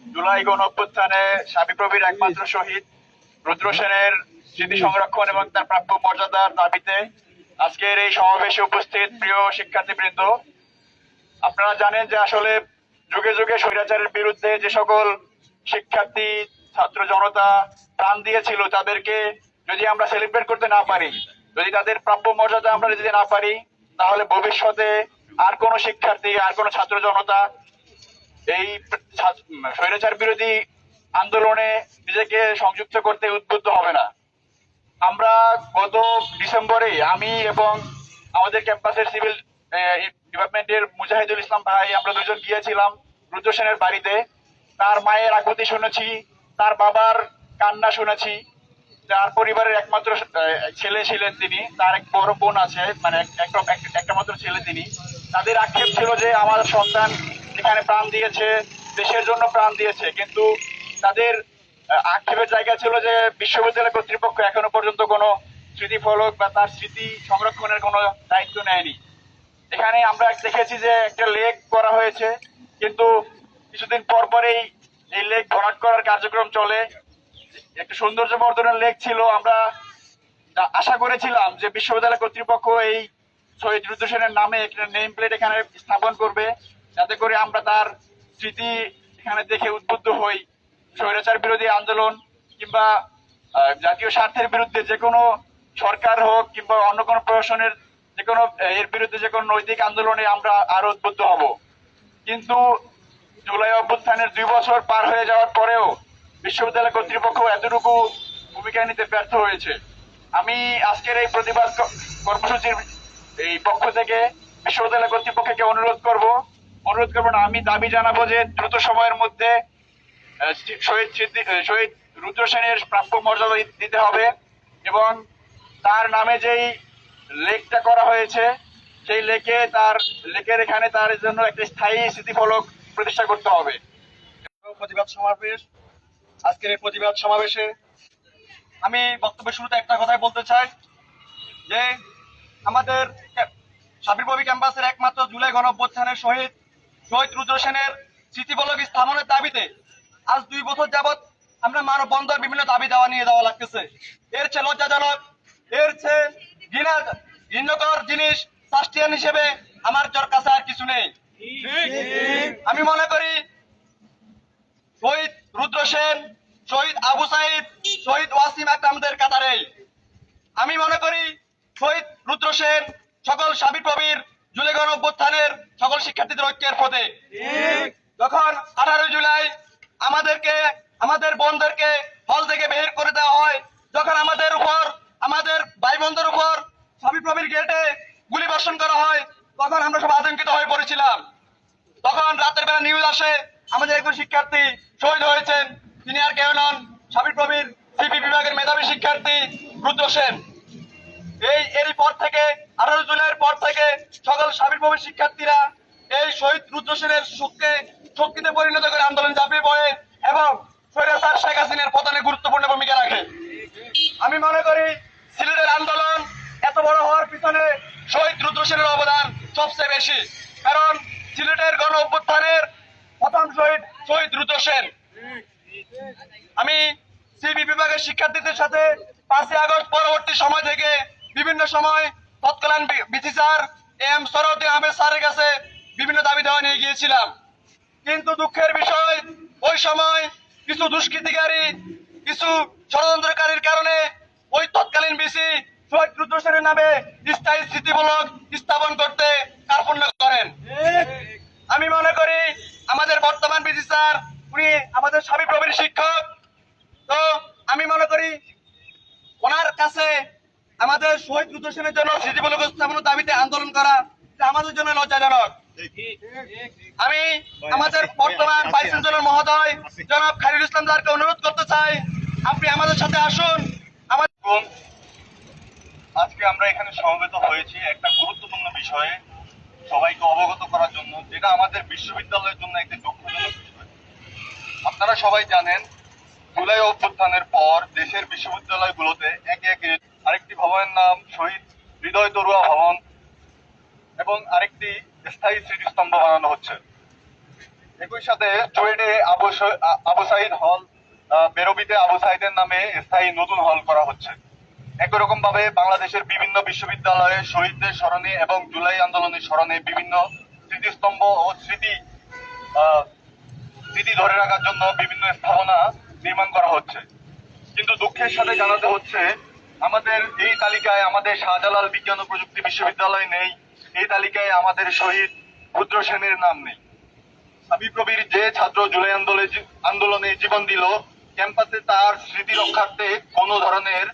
জুলাই গণ অভ্যুত্থানে শাবিপ্রবির একমাত্র শহীদ রুদ্র সেনের স্মৃতি সংরক্ষণ এবং তার প্রাপ্য মর্যাদার দাবিতে আজকের এই সমাবেশে উপস্থিত প্রিয় শিক্ষার্থীবৃন্দ, আপনারা জানেন যে আসলে যুগে যুগে স্বৈরাচারের বিরুদ্ধে যে সকল শিক্ষার্থী ছাত্র জনতা প্রাণ দিয়েছিল, তাদেরকে যদি আমরা সেলিব্রেট করতে না পারি, যদি তাদের প্রাপ্য মর্যাদা আমরা দিতে না পারি, তাহলে ভবিষ্যতে আর কোনো শিক্ষার্থী, আর কোনো ছাত্র জনতা এই স্বৈরাচার বিরোধী আন্দোলনে নিজেকে সংযুক্ত করতে উদ্বুদ্ধ হবে না। আমরা গত ডিসেম্বরে আমি এবং আমাদের ক্যাম্পাসের সিভিল ডিপার্টমেন্টের মুজাহিদুল ইসলাম ভাই, আমরা দুজন গিয়েছিলাম রুদ্র সেনের বাড়িতে। তার মায়ের আকুতি শুনেছি, তার বাবার কান্না শুনেছি। তার পরিবারের একমাত্র ছেলে ছিলেন তিনি, তার এক বড় বোন আছে, মানে একটা মাত্র ছেলে তিনি। তাদের আক্ষেপ ছিল যে আমার সন্তান এখানে প্রাণ দিয়েছে, দেশের জন্য প্রাণ দিয়েছে, কিন্তু তাদের আক্ষেপের জায়গা ছিল যে বিশ্ববিদ্যালয় কর্তৃপক্ষ এখনো পর্যন্ত কোনো স্মৃতিফলক বা তার স্মৃতি সংরক্ষণের কোনো দায়িত্ব নেয়নি। এখানে আমরা দেখেছি যে একটা লেক করা হয়েছে, কিন্তু কিছুদিন পর পরেই এই লেক ভরাট করার কার্যক্রম চলে। একটা সৌন্দর্য বর্ধনের লেক ছিল, আমরা আশা করেছিলাম যে বিশ্ববিদ্যালয় কর্তৃপক্ষ এই শহীদ রুদ্র সেনের নামে একটা নেম প্লেট এখানে স্থাপন করবে, যাতে করে আমরা তার স্মৃতি এখানে দেখে উদ্বুদ্ধ হই। স্বৈরাচার বিরোধী আন্দোলন কিংবা জাতীয় স্বার্থের বিরুদ্ধে যে কোনো সরকার হোক কিংবা অন্য কোনো প্রশাসনের যে কোনো এর বিরুদ্ধে যে কোনো নৈতিক আন্দোলনে আমরা আরো উদ্বুদ্ধ হব। কিন্তু জুলাই অভ্যুত্থানের 2 বছর পার হয়ে যাওয়ার পরেও বিশ্ববিদ্যালয় কর্তৃপক্ষ এতটুকু ভূমিকা নিতে ব্যর্থ হয়েছে। আমি আজকের এই প্রতিবাদ কর্মসূচির এই পক্ষ থেকে বিশ্ববিদ্যালয় কর্তৃপক্ষকে অনুরোধ করব না, আমি দাবি জানাবো যে দ্রুত সময়ের মধ্যে শহীদ রুদ্র সেনের প্রাপ্য মর্যাদা দিতে হবে এবং তার নামে যেই লেকটা করা হয়েছে সেই লেকের এখানে তার জন্য একটা স্থায়ী স্মৃতিফলক প্রতিষ্ঠা করতে হবে। প্রতিবাদ সমাবেশ, আজকের এই প্রতিবাদ সমাবেশে আমি বক্তব্যের শুরুতে একটা কথাই বলতে চাই যে আমাদের শাবিপ্রবি ক্যাম্পাসের একমাত্র জুলাই গণ অভ্যুত্থানের শহীদ রুদ্র সেনের স্মৃতিফলক স্থাপনের দাবিতে আজ 2 বছর যাবৎ আমরা মানববন্ধন বিভিন্ন দাবি দেওয়া নিয়ে যাওয়া লাগতেছে। এর চেয়ে লজ্জাজনক, এর চেয়ে ঘৃণ্যকর জিনিস সাস্টিয়ান হিসেবে আমার কাছে আর কিছু নেই। আমি মনে করি শহীদ রুদ্র সেন, শহীদ আবু সাইদ, শহীদ ওয়াসিম আকরামদের কাতারে আমি মনে করি শহীদ রুদ্র সেন সকল শাবিপ্রবির জুলাই গণ অভ্যুত্থানের সকল শিক্ষার্থীদের ঐক্যের পথে। যখন 18 জুলাই আমাদের বোনদেরকে হল থেকে বের করে দেওয়া হয়, যখন আমাদের ভাই বোনদের উপর শাবিপ্রবির গেটে গুলি বর্ষণ করা হয়, তখন আমরা সব আতঙ্কিত হয়ে পড়েছিলাম। তখন রাতের বেলা নিউজ আসে আমাদের একজন শিক্ষার্থী শহীদ হয়েছেন, তিনি আর কেউ নন, শাবিপ্রবির সিপি বিভাগের মেধাবী শিক্ষার্থী রুদ্র সেন। এরই পর থেকে 18 জুলাইয়ের পর থেকে সকল শাবিপ্রবির শিক্ষার্থীরা এই শহীদ রুদ্র সেনের শক্তিতে পরিণত করে আন্দোলন ঝাঁপিয়ে পড়ে এবং স্বৈরাচার শেখ হাসিনার পতনে গুরুত্বপূর্ণ ভূমিকা রাখে। আমি মনে করি সিলেটের আন্দোলন এত বড় হওয়ার পিছনে শহীদ রুদ্র সেনের অবদান সবচেয়ে বেশি, কারণ সিলেটের গণ অভ্যুত্থানের প্রথম শহীদ রুদ্র সেন। আমি সিবি বিভাগের শিক্ষার্থীদের সাথে 5ই আগস্ট পরবর্তী সময় থেকে বিভিন্ন সময় তৎকালীন VC sir M Sarwardi Ahmed স্যারের কাছে বিভিন্ন দাবি দেওয়া নিয়ে গিয়েছিলাম, কিন্তু দুঃখের বিষয় ওই সময় কিছু দুষ্কৃতিকারী, কিছু ষড়যন্ত্রকারীর কারণে ওই তৎকালীন বিসি শহীদ রুদ্র সেনের নামে স্থায়ী স্মৃতিফলক স্থাপন করতে কার্পণ্য করেন। আমি মনে করি আমাদের বর্তমান বিসি স্যার, উনি আমাদের শাবিপ্রবির শিক্ষক, তো আমি মনে করি ওনার কাছে আমাদের শহীদ রুদ্র সেনের জন্য স্মৃতিফলক স্থাপনের দাবিতে আন্দোলন করা আমাদের জন্য লজ্জাজনক। আমি আমাদের বর্তমান ভাইস চ্যান্সেলর মহোদয় জনাব খালিদুল ইসলাম স্যারকে অনুরোধ করতে চাই, আপনি আমাদের সাথে আসুন। আজকে আমরা এখানে সমবেত হয়েছি একটা গুরুত্বপূর্ণ বিষয়ে সবাইকে অবগত করার জন্য, যেটা আমাদের বিশ্ববিদ্যালয়ের জন্য একটা দুঃখজনক বিষয়। আপনারা সবাই জানেন, জুলাই অভ্যুত্থানের পর দেশের বিশ্ববিদ্যালয়গুলোতে একে একে আরেকটি ভবনের নাম শহীদ হৃদয় তরুয়া ভবন এবং আরেকটি স্থায়ী স্মৃতিস্তম্ভ বানানো হচ্ছে। একই সাথে চুয়েটে আবু সাইদ হল, বেরবিতে আবু সাইদের নামে স্থায়ী নতুন হল করা হচ্ছে। একই রকম ভাবে বাংলাদেশের বিভিন্ন বিশ্ববিদ্যালয়ে শহীদদের স্মরণে এবং জুলাই আন্দোলনের স্মরণে বিভিন্ন স্মৃতিস্তম্ভ ও স্মৃতি ধরে রাখার জন্য বিভিন্ন স্থাপনা নির্মাণ করা হচ্ছে। কিন্তু দুঃখের সাথে জানাতে হচ্ছে, আমাদের এই তালিকায় আমাদের শাহজালাল বিজ্ঞান ও প্রযুক্তি বিশ্ববিদ্যালয় নেই, এই তালিকায় আমাদের শহীদ রুদ্র সেনের নাম নেই। সাবিপ্রবির যে ছাত্র জুলাই আন্দোলনে জীবন দিল, ক্যাম্পাসে তার স্মৃতি রক্ষার্থে কোনো ধরনের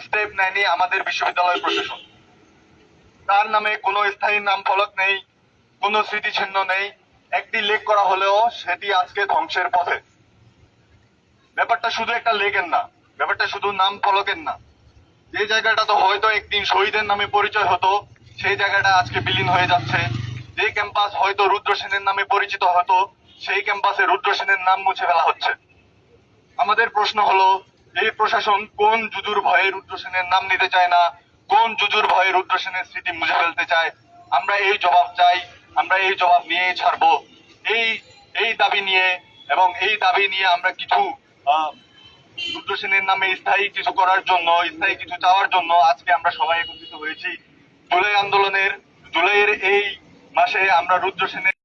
স্টেপ নেয়নি আমাদের বিশ্ববিদ্যালয় প্রশাসন। তার নামে কোনো স্থায়ী নাম ফলক নেই, কোনো স্মৃতিচিহ্ন নেই। একটি লেখ করা হলেও সেটি আজকে ধ্বংসের পথে। ব্যাপারটা শুধু একটা লেখের না, ব্যাপারটা শুধু নাম ফলকের না। যে জায়গাটা তো হয়তো একদিন শহীদের নামে পরিচয় হতো, সেই জায়গাটা আজকে বিলীন হয়ে যাচ্ছে। যে ক্যাম্পাস হয়তো রুদ্র সেনের নামে পরিচিত হতো, সেই ক্যাম্পাসে রুদ্র সেনের নাম মুছে ফেলা হচ্ছে। আমাদের প্রশ্ন হলো, এই প্রশাসন কোন জুজুর ভয়ে রুদ্র সেনের নাম নিতে চায় না, কোন জুজুর ভয়ে রুদ্র সেনের স্মৃতি মুছে ফেলতে চায়? আমরা এই জবাব চাই, আমরা এই জবাব নিয়ে ছাড়বো। এই এই দাবি নিয়ে এবং এই দাবি নিয়ে আমরা কিছু রুদ্র সেনের নামে স্থায়ী কিছু করার জন্য, স্থায়ী কিছু চাওয়ার জন্য আজকে আমরা সবাই একত্রিত হয়েছি। জুলাইয়ের এই মাসে আমরা রুদ্র সেনের